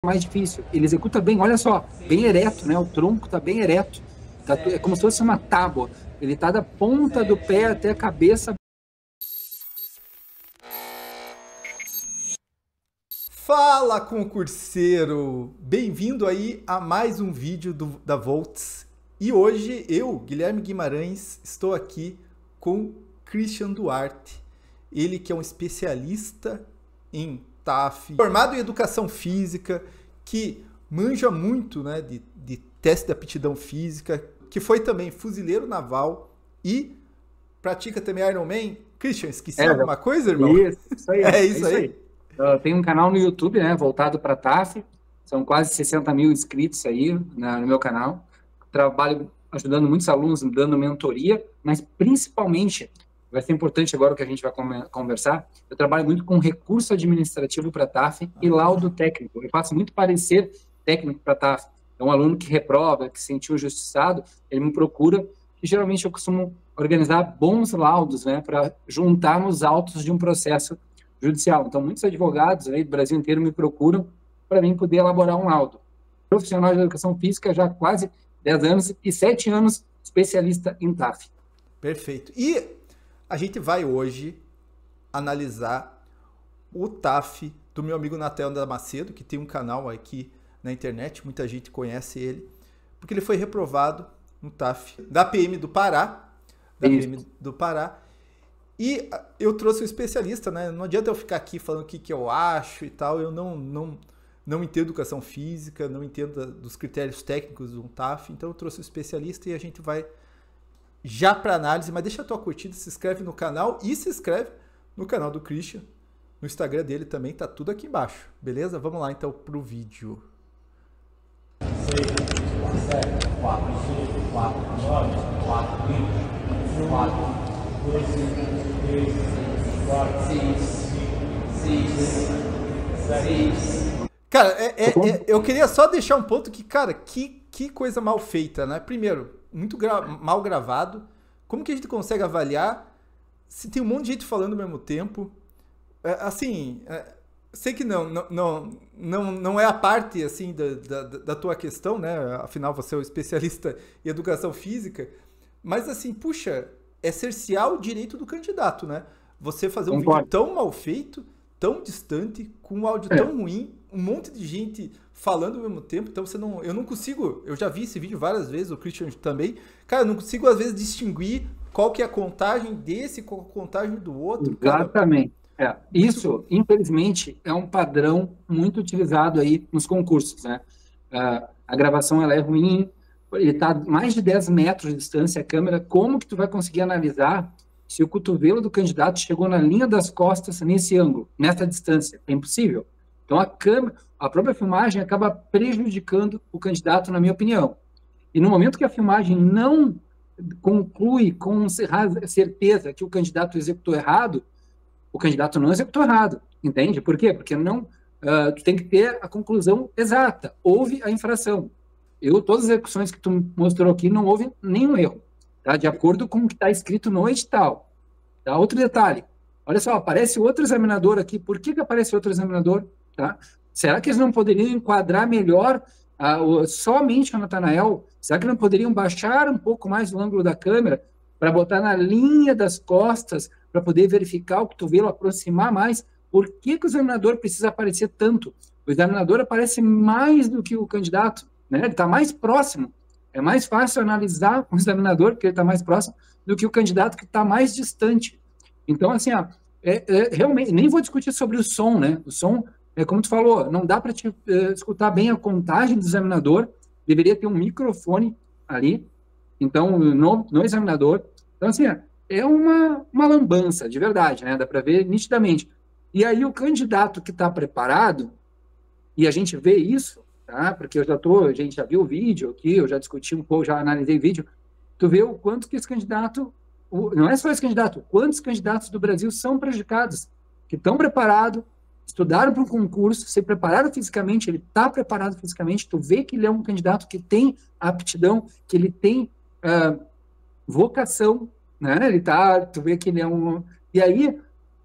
mais difícil. Ele executa bem, olha só, bem ereto, né? O tronco tá bem ereto. É como se fosse uma tábua. Ele tá da ponta do pé até a cabeça. Fala, concurseiro! Bem-vindo aí a mais um vídeo da Volts. E hoje eu, Guilherme Guimarães, estou aqui com Christian Duarte. Ele que é um especialista em TAF, formado em Educação Física, que manja muito, né, de teste de aptidão física, que foi também fuzileiro naval e pratica também Ironman. Christian, esqueci alguma coisa, irmão? Isso aí. É isso aí. Tem um canal no YouTube, né, voltado para TAF. São quase 60 mil inscritos aí no meu canal. Trabalho ajudando muitos alunos, dando mentoria, mas principalmente, vai ser importante agora o que a gente vai conversar, eu trabalho muito com recurso administrativo para TAF e laudo técnico. Eu faço muito parecer técnico para TAF. É um aluno que reprova, que se sentiu injustiçado, ele me procura, e geralmente eu costumo organizar bons laudos, né, para juntar nos autos de um processo judicial. Então, muitos advogados aí do Brasil inteiro me procuram para mim poder elaborar um laudo. Profissional de educação física já há quase 10 anos e 7 anos especialista em TAF. Perfeito. E a gente vai hoje analisar o TAF do meu amigo Nathanael Damascedo, que tem um canal aqui na internet, muita gente conhece ele, porque ele foi reprovado no TAF da PM do Pará, e eu trouxe um especialista, né? Não adianta eu ficar aqui falando o que eu acho e tal, eu não entendo educação física, não entendo dos critérios técnicos do TAF, então eu trouxe um especialista e a gente vai já para análise, mas deixa a tua curtida, se inscreve no canal e se inscreve no canal do Christian, no Instagram dele também, tá tudo aqui embaixo, beleza? Vamos lá então pro vídeo. 6, 7, 4, 5, 4, 9, 4, 20, 4, 2, 3, 4, 6, 6. Cara, eu queria só deixar um ponto que, cara, que coisa mal feita, né? Primeiro, muito mal gravado. Como que a gente consegue avaliar se tem um monte de gente falando ao mesmo tempo? Sei que não é a parte assim da tua questão, né? Afinal, você é o especialista em educação física. Mas assim, puxa, é cercear o direito do candidato, né? Você fazer um vídeo tão mal feito, tão distante, com um áudio tão ruim, um monte de gente falando ao mesmo tempo, então eu não consigo, eu já vi esse vídeo várias vezes, o Christian também, cara, eu não consigo às vezes distinguir qual que é a contagem desse, qual a contagem do outro. Exatamente. Isso, infelizmente, é um padrão muito utilizado aí nos concursos, né? A gravação ela é ruim, ele está a mais de 10 metros de distância a câmera, como que tu vai conseguir analisar se o cotovelo do candidato chegou na linha das costas nesse ângulo, nessa distância? É impossível. Então, a própria filmagem acaba prejudicando o candidato, na minha opinião. E no momento que a filmagem não conclui com certeza que o candidato executou errado, o candidato não executou errado, entende? Por quê? Porque tu tem que ter a conclusão exata. Houve a infração. Todas as execuções que tu mostrou aqui, não houve nenhum erro, tá? De acordo com o que está escrito no edital. Tá? Outro detalhe. Olha só, aparece outro examinador aqui. Por que aparece outro examinador? Tá? Será que eles não poderiam enquadrar melhor somente o Nathanael? Será que não poderiam baixar um pouco mais o ângulo da câmera para botar na linha das costas, para poder verificar o cotovelo, aproximar mais? Por que o examinador precisa aparecer tanto? O examinador aparece mais do que o candidato, né? Ele está mais próximo. É mais fácil analisar o examinador, porque ele está mais próximo, do que o candidato que está mais distante. Então, assim, realmente, nem vou discutir sobre o som, né? O som, como tu falou, não dá para escutar bem a contagem do examinador, deveria ter um microfone ali, então, no examinador. Então, assim, é uma lambança, de verdade, né? Dá para ver nitidamente. E aí, o candidato que está preparado, e a gente vê isso, tá? Porque a gente já viu o vídeo aqui, eu já discuti um pouco, já analisei o vídeo, tu vê o quanto que esse candidato, não é só esse candidato, quantos candidatos do Brasil são prejudicados, que estão preparados, estudaram para um concurso, se prepararam fisicamente, ele está preparado fisicamente, tu vê que ele é um candidato que tem aptidão, que ele tem vocação, né? Tu vê que ele é um... E aí,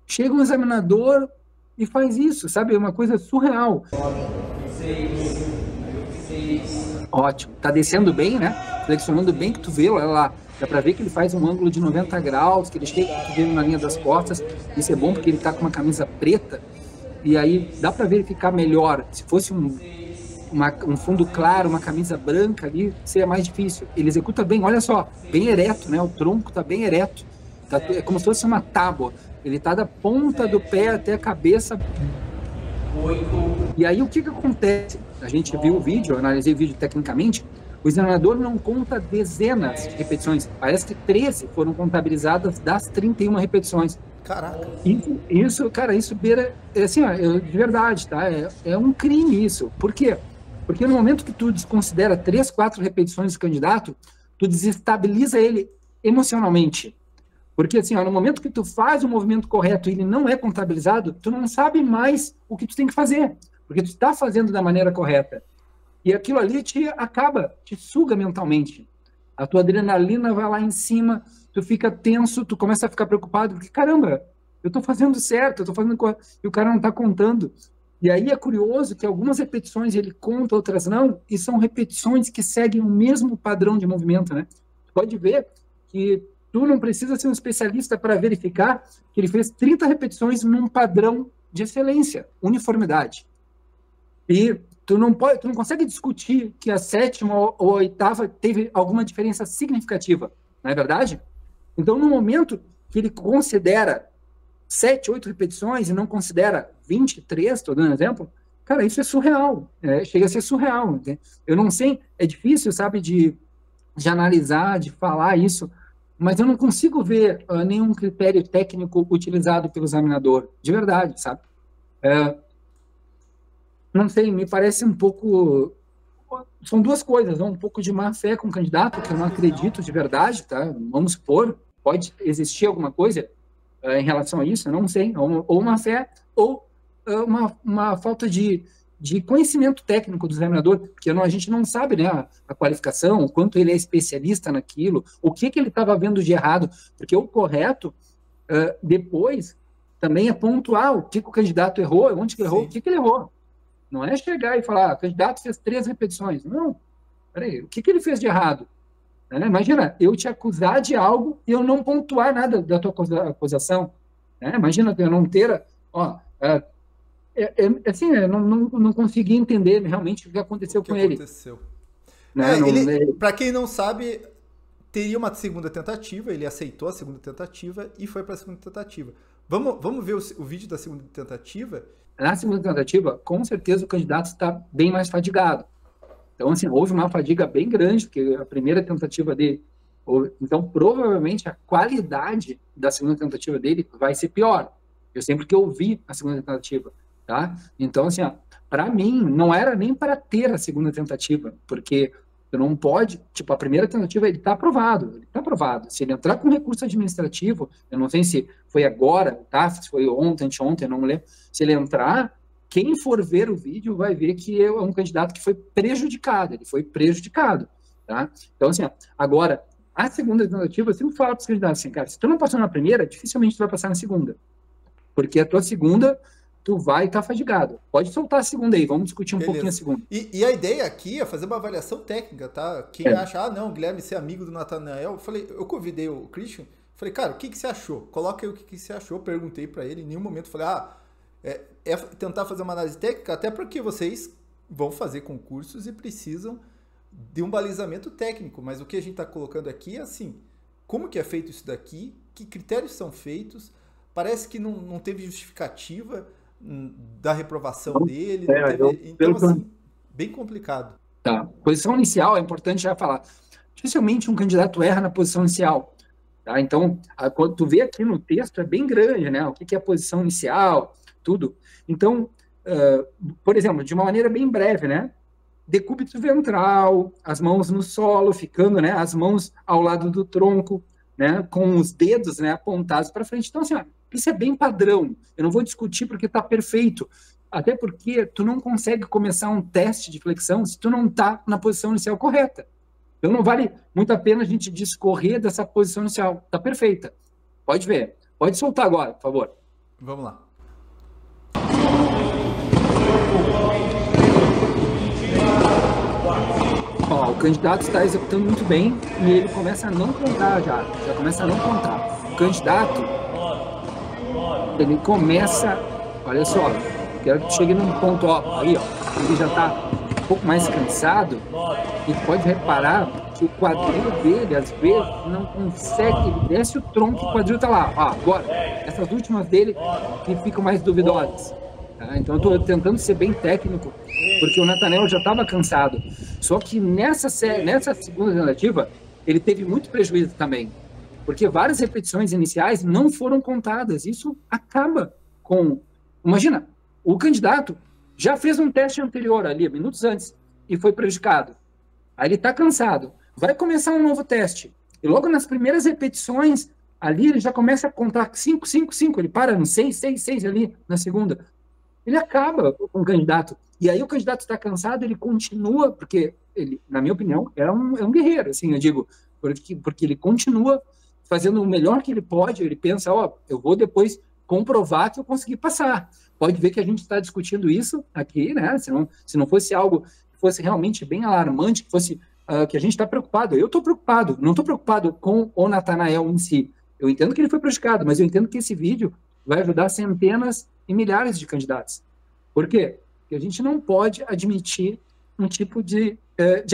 chega um examinador e faz isso, sabe? É uma coisa surreal. 6, Ótimo. Tá descendo bem, né? Flexionando bem, que tu vê, olha lá. Dá pra ver que ele faz um ângulo de 90 graus, que ele chega vendo na linha das costas. Isso é bom porque ele tá com uma camisa preta. E aí dá pra verificar melhor. Se fosse um fundo claro, uma camisa branca ali, seria mais difícil. Ele executa bem, olha só, bem ereto, né? O tronco tá bem ereto. É como se fosse uma tábua. Ele tá da ponta do pé até a cabeça. E aí o que acontece? A gente viu o vídeo, eu analisei o vídeo tecnicamente, o examinador não conta dezenas de repetições. Parece que 13 foram contabilizadas das 31 repetições. Caraca. Isso, cara, isso beira, assim, ó, de verdade, tá? É um crime isso. Por quê? Porque no momento que tu desconsidera 3, 4 repetições do candidato, tu desestabiliza ele emocionalmente. Porque, assim, ó, no momento que tu faz o movimento correto e ele não é contabilizado, tu não sabe mais o que tu tem que fazer, porque tu está fazendo da maneira correta. E aquilo ali te suga mentalmente. A tua adrenalina vai lá em cima, tu fica tenso, tu começa a ficar preocupado, porque, caramba, eu estou fazendo certo, eu estou fazendo correto, e o cara não está contando. E aí é curioso que algumas repetições ele conta, outras não, e são repetições que seguem o mesmo padrão de movimento, né? Tu pode ver que tu não precisa ser um especialista para verificar que ele fez 30 repetições num padrão de excelência, uniformidade. E tu não consegue discutir que a 7ª ou a 8ª teve alguma diferença significativa, não é verdade? Então, no momento que ele considera 7, 8 repetições e não considera 23, estou dando um exemplo, cara, isso é surreal, chega a ser surreal. Entende? Eu não sei, é difícil, sabe, de analisar, de falar isso, mas eu não consigo ver nenhum critério técnico utilizado pelo examinador, de verdade, sabe? Não sei, me parece um pouco... São duas coisas, um pouco de má fé com o candidato, que eu não acredito de verdade, tá? Vamos supor, pode existir alguma coisa em relação a isso, eu não sei, ou má fé, ou uma falta de conhecimento técnico do examinador, porque a gente não sabe, né, a qualificação, o quanto ele é especialista naquilo, o que ele estava vendo de errado, porque o correto, depois, também é pontuar o que o candidato errou, onde que ele errou, o que ele errou. Não é chegar e falar, o candidato fez 3 repetições. Não, peraí, o que ele fez de errado? Imagina, eu te acusar de algo e eu não pontuar nada da tua acusação. Imagina eu não ter... assim, eu não consegui entender realmente o que aconteceu com ele. Para quem não sabe, teria uma segunda tentativa, ele aceitou a segunda tentativa e foi para a segunda tentativa. Vamos ver o vídeo da segunda tentativa? Na segunda tentativa, com certeza o candidato está bem mais fadigado. Então, assim, houve uma fadiga bem grande, porque a primeira tentativa dele... Então, provavelmente, a qualidade da segunda tentativa dele vai ser pior. Eu sempre que ouvi a segunda tentativa, tá? Então, assim, para mim, não era nem para ter a segunda tentativa, porque tu não pode... Tipo, a primeira tentativa, ele está aprovado. Se ele entrar com recurso administrativo, eu não sei se foi agora, tá? Se foi ontem, anteontem, não me lembro. Se ele entrar, quem for ver o vídeo vai ver que é um candidato que foi prejudicado. Ele foi prejudicado, tá? Então, assim, agora, a segunda tentativa, eu sempre falo para os candidatos assim, cara, se tu não passou na primeira, dificilmente tu vai passar na segunda. Porque a tua segunda, tu vai estar fadigado. Pode soltar a segunda aí, vamos discutir um pouquinho a segunda. E a ideia aqui é fazer uma avaliação técnica, tá? Quem acha, não, Guilherme, ser amigo do Nathanael, eu convidei o Christian, falei, cara, o que você achou? Coloca aí o que você achou, perguntei para ele, em nenhum momento falei, é tentar fazer uma análise técnica, até porque vocês vão fazer concursos e precisam de um balizamento técnico, mas o que a gente está colocando aqui é assim, como que é feito isso daqui, que critérios são feitos, parece que não teve justificativa da reprovação dele, então assim, bem complicado. Tá, posição inicial é importante já falar, dificilmente um candidato erra na posição inicial, tá? Então, quando tu vê aqui no texto, é bem grande, né, o que é a posição inicial, tudo. Então, por exemplo, de uma maneira bem breve, né, decúbito ventral, as mãos no solo, ficando, né, as mãos ao lado do tronco, né, com os dedos, né, apontados para frente. Então, assim, isso é bem padrão. Eu não vou discutir porque está perfeito. Até porque tu não consegue começar um teste de flexão se tu não está na posição inicial correta. Então, não vale muito a pena a gente discorrer dessa posição inicial. Está perfeita. Pode ver. Pode soltar agora, por favor. Vamos lá. candidato está executando muito bem e ele começa a não contar já começa a não contar. O candidato, ele começa, olha só, quero que chegue num ponto, ó, aí, ó, ele já está um pouco mais cansado e pode reparar que o quadril dele, às vezes, não consegue, ele desce o tronco e o quadril está lá. Ah, agora, essas últimas dele que ficam mais duvidosas. Tá? Então, eu estou tentando ser bem técnico, porque o Nathanael já estava cansado. Só que nessa segunda tentativa, ele teve muito prejuízo também, porque várias repetições iniciais não foram contadas. Isso acaba com... Imagina, o candidato já fez um teste anterior ali, minutos antes, e foi prejudicado. Aí ele está cansado. Vai começar um novo teste. E logo nas primeiras repetições, ali ele já começa a contar 5, 5, 5. Ele para no 6, 6, 6 ali na segunda. Ele acaba com o candidato. E aí o candidato está cansado, ele continua, porque ele, na minha opinião, é um guerreiro, assim, eu digo, porque ele continua fazendo o melhor que ele pode. Ele pensa, ó, eu vou depois comprovar que eu consegui passar. Pode ver que a gente está discutindo isso aqui, né? Se não fosse algo que fosse realmente bem alarmante, que fosse que a gente está preocupado. Eu estou preocupado, não estou preocupado com o Nathanael em si. Eu entendo que ele foi prejudicado, mas eu entendo que esse vídeo vai ajudar centenas e milhares de candidatos. Por quê? Porque a gente não pode admitir um tipo de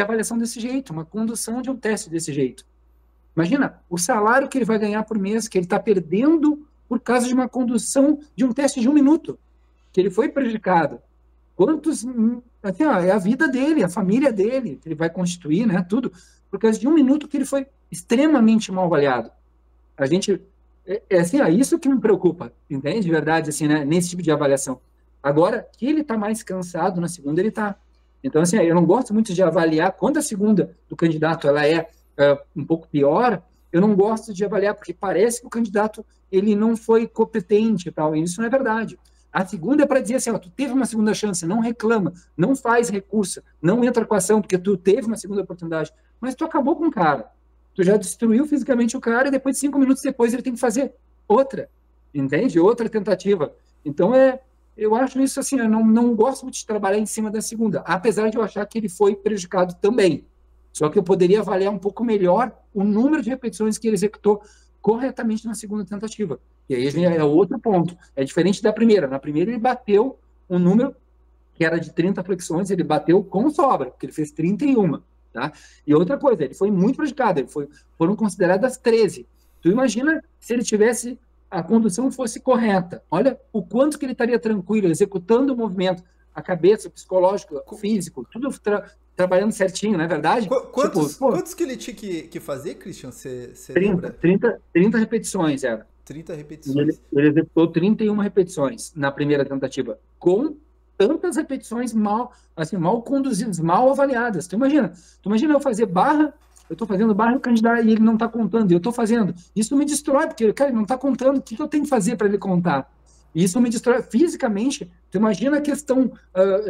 avaliação desse jeito, uma condução de um teste desse jeito. Imagina o salário que ele vai ganhar por mês, que ele está perdendo por causa de uma condução de um teste de 1 minuto, que ele foi prejudicado. Quantos... Assim, ó, é a vida dele, a família dele, que ele vai constituir, né, tudo, por causa de 1 minuto que ele foi extremamente mal avaliado. A gente... assim, isso que me preocupa, entende? De verdade, assim, né, nesse tipo de avaliação. Agora, que ele está mais cansado na segunda, ele está. Então, assim, eu não gosto muito de avaliar. Quando a segunda do candidato ela é um pouco pior, eu não gosto de avaliar, porque parece que o candidato ele não foi competente e tal, e isso não é verdade. A segunda é para dizer assim, ó, tu teve uma segunda chance, não reclama, não faz recurso, não entra com a ação, porque tu teve uma segunda oportunidade, mas tu acabou com o cara. Tu já destruiu fisicamente o cara e depois, 5 minutos depois, ele tem que fazer outra, entende? Outra tentativa. Então, eu acho isso assim, eu não gosto muito de trabalhar em cima da segunda, apesar de eu achar que ele foi prejudicado também. Só que eu poderia avaliar um pouco melhor o número de repetições que ele executou corretamente na segunda tentativa. E aí é outro ponto. É diferente da primeira. Na primeira ele bateu um número que era de 30 flexões, ele bateu com sobra, porque ele fez 31. Tá? E outra coisa, ele foi muito prejudicado, foram consideradas 13. Tu imagina se ele tivesse, a condução fosse correta. Olha o quanto que ele estaria tranquilo, executando o movimento, a cabeça, o psicológico, o físico, tudo trabalhando certinho, não é verdade? Quantos que ele tinha que fazer, Christian? Você lembra? 30 repetições, era. 30 repetições. Ele executou 31 repetições na primeira tentativa, com tantas repetições mal conduzidas, mal avaliadas. Tu imagina eu fazer barra, eu estou fazendo barra e o candidato e ele não está contando, e eu estou fazendo. Isso me destrói, porque, cara, ele não está contando, o que eu tenho que fazer para ele contar? E isso me destrói fisicamente. Tu imagina a questão,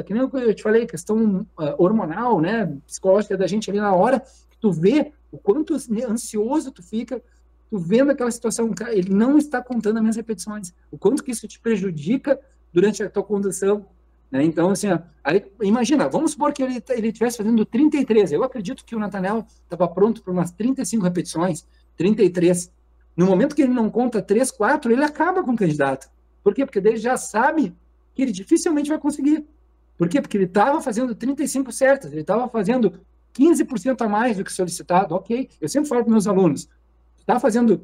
que nem eu te falei, questão hormonal, né, psicológica da gente ali na hora, que tu vê o quanto ansioso tu fica, tu vendo aquela situação, cara, ele não está contando as minhas repetições, o quanto que isso te prejudica durante a tua condução, né? Então, assim, aí, imagina, vamos supor que ele estivesse fazendo 33, eu acredito que o Nathanael estava pronto para umas 35 repetições, 33, no momento que ele não conta 3, 4, ele acaba com o candidato. Por quê? Porque ele já sabe que ele dificilmente vai conseguir. Por quê? Porque ele estava fazendo 35 certas, ele estava fazendo 15% a mais do que solicitado. Ok, eu sempre falo para meus alunos, está fazendo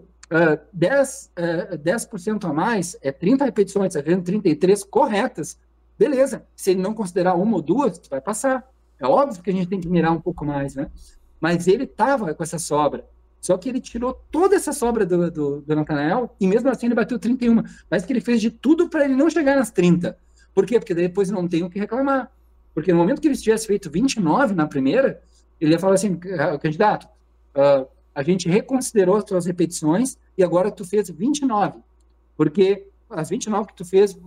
10% a mais, 30 repetições, está fazendo 33 corretas, beleza. Se ele não considerar uma ou duas, vai passar. É óbvio que a gente tem que mirar um pouco mais, né? Mas ele estava com essa sobra. Só que ele tirou toda essa sobra do Nathanael e mesmo assim ele bateu 31. Mas que ele fez de tudo para ele não chegar nas 30. Por quê? Porque depois não tem o que reclamar. Porque no momento que ele tivesse feito 29 na primeira, ele ia falar assim, candidato, a gente reconsiderou as suas repetições e agora tu fez 29. Porque as 29 que tu fez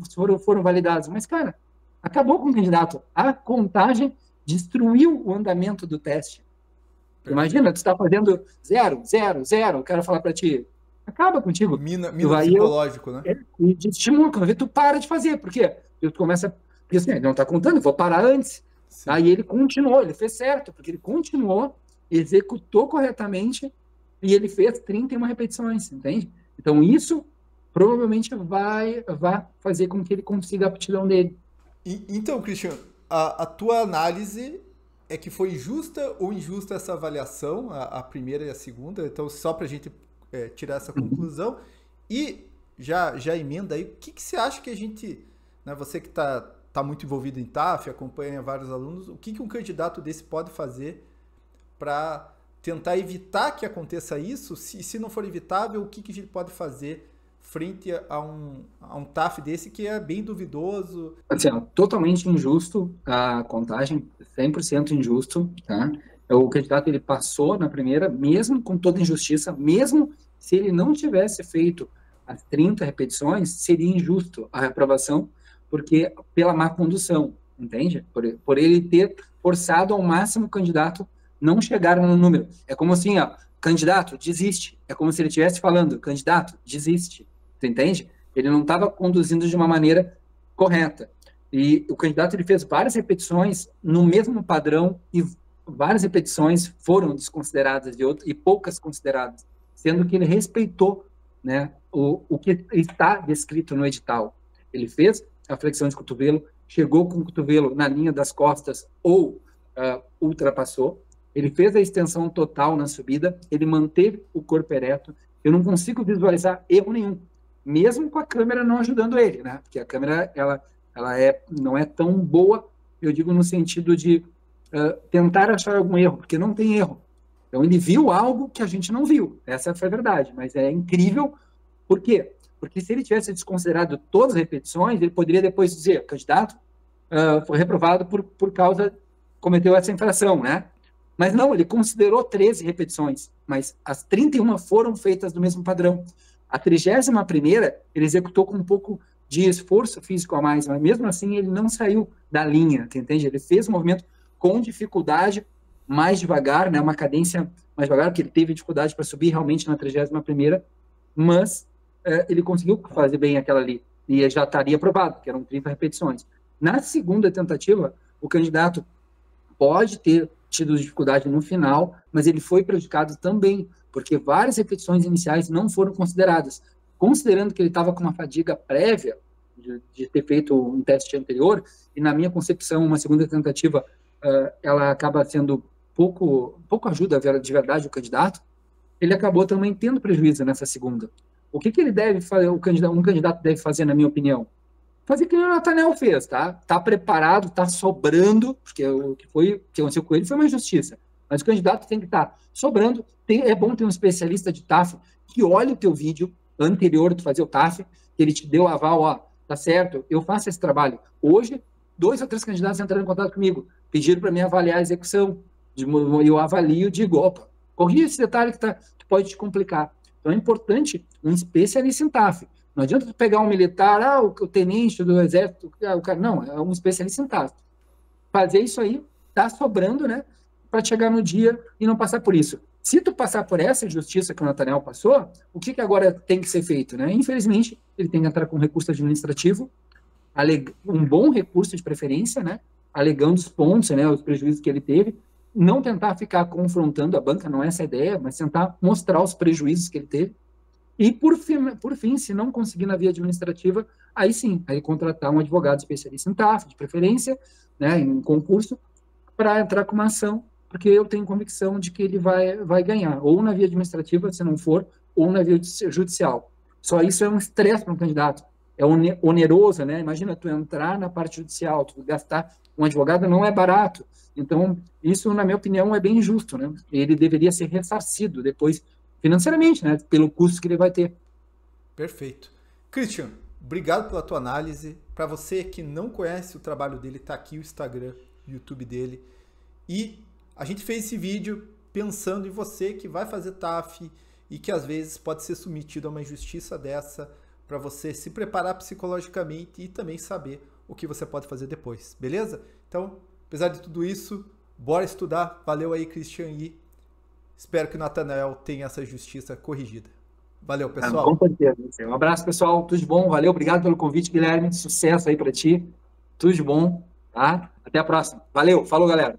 foram validadas. Mas, cara, acabou com o candidato. A contagem destruiu o andamento do teste. Imagina, tu está fazendo 0, 0, 0, eu quero falar para ti, acaba contigo. Mina psicológico, né? E te estimula, quando vê, tu para de fazer, por quê? Porque tu começa, porque assim, ele não está contando, eu vou parar antes. Sim. Tá? E ele continuou, ele fez certo, porque ele continuou, executou corretamente e ele fez 31 repetições, entende? Então, isso provavelmente vai fazer com que ele consiga a aptidão dele. Então, Christian, a tua análise é que foi justa ou injusta essa avaliação, a primeira e a segunda? Então, só para a gente tirar essa conclusão. E já emenda aí, o que você acha que a gente, né, você que está muito envolvido em TAF, acompanha vários alunos, o que um candidato desse pode fazer para tentar evitar que aconteça isso? Se não for evitável, o que a gente pode fazer frente a um TAF desse que é bem duvidoso? Assim, ó, totalmente injusto a contagem, 100% injusto, tá? O candidato, ele passou na primeira, mesmo com toda injustiça, mesmo se ele não tivesse feito as 30 repetições, seria injusto a reprovação, porque pela má condução, entende? Por ele ter forçado ao máximo o candidato não chegar no número. É como assim, ó, candidato, desiste. É como se ele estivesse falando, candidato, desiste. Tu entende? Ele não estava conduzindo de uma maneira correta. E o candidato, ele fez várias repetições no mesmo padrão e várias repetições foram desconsideradas e poucas consideradas, sendo que ele respeitou, né, o que está descrito no edital. Ele fez a flexão de cotovelo, chegou com o cotovelo na linha das costas ou ultrapassou. Ele fez a extensão total na subida, ele manteve o corpo ereto. Eu não consigo visualizar erro nenhum, mesmo com a câmera não ajudando ele, né? Porque a câmera, ela não é tão boa, eu digo no sentido de tentar achar algum erro, porque não tem erro. Então, ele viu algo que a gente não viu. Essa foi a verdade, mas é incrível. Por quê? Porque se ele tivesse desconsiderado todas as repetições, ele poderia depois dizer, candidato foi reprovado por causa, cometeu essa infração, né? Mas não, ele considerou 13 repetições, mas as 31 foram feitas do mesmo padrão. A 31ª, ele executou com um pouco de esforço físico a mais, mas mesmo assim ele não saiu da linha, entende? Ele fez o movimento com dificuldade, mais devagar, né? Uma cadência mais devagar, porque ele teve dificuldade para subir realmente na 31ª, mas ele conseguiu fazer bem aquela ali, e já estaria aprovado, que eram 30 repetições. Na segunda tentativa, o candidato pode ter tido dificuldade no final, mas ele foi prejudicado também, porque várias repetições iniciais não foram consideradas. Considerando que ele estava com uma fadiga prévia de ter feito um teste anterior, e na minha concepção, uma segunda tentativa, ela acaba sendo pouco ajuda de verdade o candidato, ele acabou também tendo prejuízo nessa segunda. O que ele deve fazer, um candidato deve fazer, na minha opinião? Fazer o que o Nathanael fez, tá? Tá preparado, tá sobrando, porque o que aconteceu com ele foi uma injustiça. Mas o candidato tem que estar sobrando. É bom ter um especialista de TAF que olhe o teu vídeo anterior de fazer o TAF, que ele te deu aval, ó, tá certo, eu faço esse trabalho. Hoje, 2 ou 3 candidatos entraram em contato comigo, pediram para mim avaliar a execução. Eu avalio e digo, opa, corrija esse detalhe que pode te complicar. Então é importante um especialista em TAF. Não adianta tu pegar um militar, o tenente do exército, o cara, não, é um especialista em TAF. Fazer isso aí, tá sobrando, né, para chegar no dia e não passar por isso. Se tu passar por essa injustiça que o Nathanael passou, o que agora tem que ser feito, né? Infelizmente, ele tem que entrar com recurso administrativo, um bom recurso de preferência, né, alegando os pontos, né, os prejuízos que ele teve, não tentar ficar confrontando a banca, não é essa a ideia, mas tentar mostrar os prejuízos que ele teve. E, por fim, se não conseguir na via administrativa, aí sim, aí contratar um advogado especialista em TAF, de preferência, né, em concurso, para entrar com uma ação, porque eu tenho convicção de que ele vai ganhar, ou na via administrativa, se não for, ou na via judicial. Só isso é um estresse para um candidato, é oneroso, né? Imagina tu entrar na parte judicial, tu gastar um advogado não é barato. Então, isso, na minha opinião, é bem injusto, né? Ele deveria ser ressarcido depois, financeiramente, né? Pelo custo que ele vai ter. Perfeito. Christian, obrigado pela tua análise. Para você que não conhece o trabalho dele, tá aqui o Instagram, o YouTube dele. E a gente fez esse vídeo pensando em você que vai fazer TAF e que às vezes pode ser submetido a uma injustiça dessa, para você se preparar psicologicamente e também saber o que você pode fazer depois, beleza? Então, apesar de tudo isso, bora estudar. Valeu aí, Christian, e espero que o Nathanael tenha essa justiça corrigida. Valeu, pessoal. Com certeza. Um abraço, pessoal. Tudo de bom. Valeu. Obrigado pelo convite, Guilherme. Sucesso aí para ti. Tudo de bom. Tá? Até a próxima. Valeu, falou, galera.